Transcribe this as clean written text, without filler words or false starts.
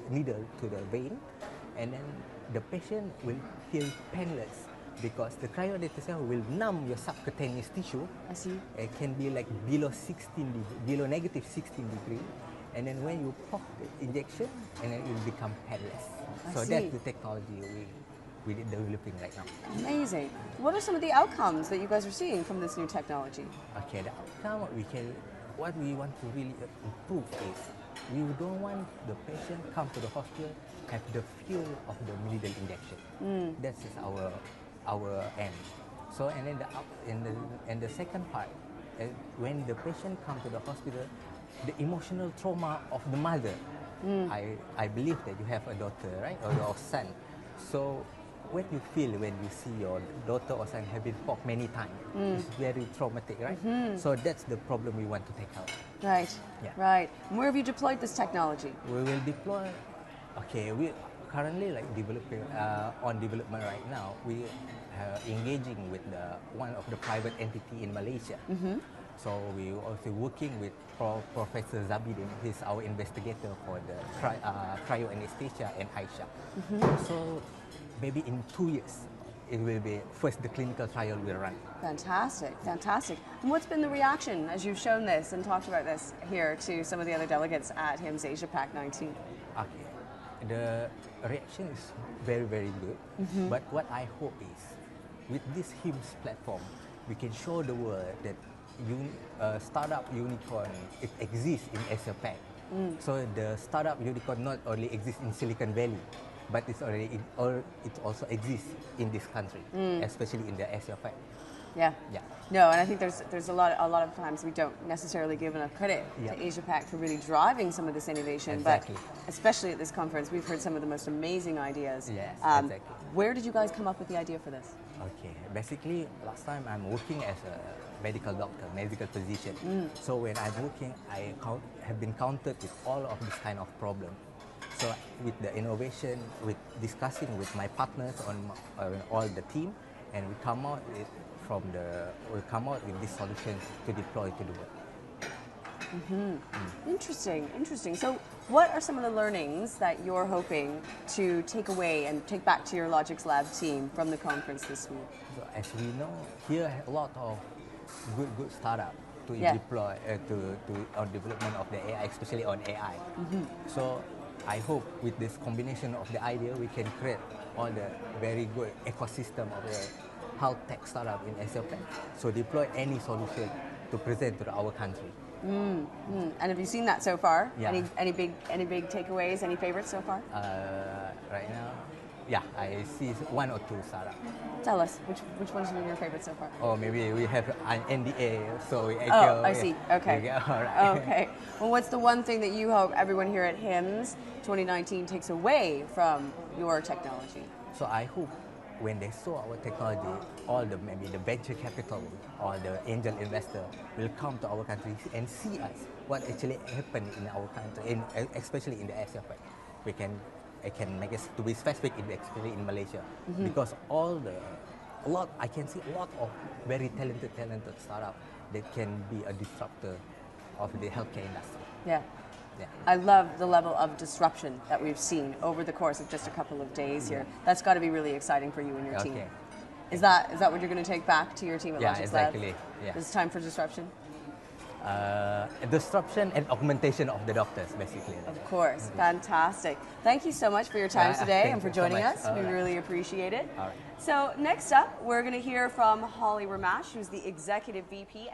needle to the vein, and then the patient will feel painless because the cryo anesthesia will numb your subcutaneous tissue. I see. It can be like below negative 16 degree, and then when you pop the injection, and then it will become painless. So that's the technology we're developing right now. Amazing. What are some of the outcomes that you guys are seeing from this new technology? Okay, the outcome what we want to really improve is we don't want the patient come to the hospital have the feel of the needle injection. That is our aim. So and the second part, when the patient come to the hospital, the emotional trauma of the mother. I believe that you have a daughter, right, or your son. So what you feel when you see your daughter or son have been poked many times? It's very traumatic, right? So that's the problem we want to take out. Right. Yeah. Right. And where have you deployed this technology? We will deploy. Okay, we currently like developing on development right now. We are engaging with one of the private entity in Malaysia. So we also working with Professor Zabidin. He's our investigator for the cryo anesthesia and Aisha. So maybe in 2 years, it will be first the clinical trial will run. Fantastic, fantastic. And what's been the reaction as you've shown this and talked about this here to some of the other delegates at HIMSS Asia Pac 19? Okay, the reaction is very, very good. But what I hope is, with this HIMSS platform, we can show the world that startup unicorn, it exists in Asia Pac. So the startup unicorn not only exists in Silicon Valley, but it also exists in this country, especially in the Asia Pac. Yeah. Yeah. No, and I think there's a lot of times we don't necessarily give enough credit to Asia Pac for really driving some of this innovation. Exactly. But especially at this conference, we've heard some of the most amazing ideas. Yes, exactly. Where did you guys come up with the idea for this? Okay, basically last time I'm working as a medical doctor, medical physician. So when I'm working, I have been counted with all of this kind of problem. So with the innovation, with discussing with my partners on all the team, and we come out with this solution to deploy to the world. Interesting, interesting. So what are some of the learnings that you're hoping to take away and take back to your Logics Lab team from the conference this week? So as we know, here a lot of good startup to deploy on development of the AI, especially on AI. So I hope with this combination of the idea, we can create all the very good ecosystem of the health tech startup in Asia Pac. So deploy any solution to present to our country. And have you seen that so far? Yeah. Any big takeaways? Any favorites so far? Right now, yeah, I see one or two startups. Tell us which ones are your favorites so far? Or maybe we have an NDA, so I see. Okay. All right. Okay. Well, what's the one thing that you hope everyone here at HIMSS 2019 takes away from your technology? So I hope when they saw our technology, maybe the venture capital or the angel investor will come to our country and see us, what actually happened in our country, especially in the Asia Pac. I can make it to be specific, especially in Malaysia, because I can see a lot of very talented startup that can be a disruptor of the healthcare industry. Yeah. Yeah. I love the level of disruption that we've seen over the course of just a couple of days here. That's got to be really exciting for you and your team. Is that what you're going to take back to your team at Logics Lab? Exactly. Yeah. It's time for disruption? Disruption and augmentation of the doctors, basically. Of course. Fantastic. Thank you so much for your time today and for joining us. We right. really appreciate it. All right. So next up, we're going to hear from Holly Ramash, who's the Executive VP.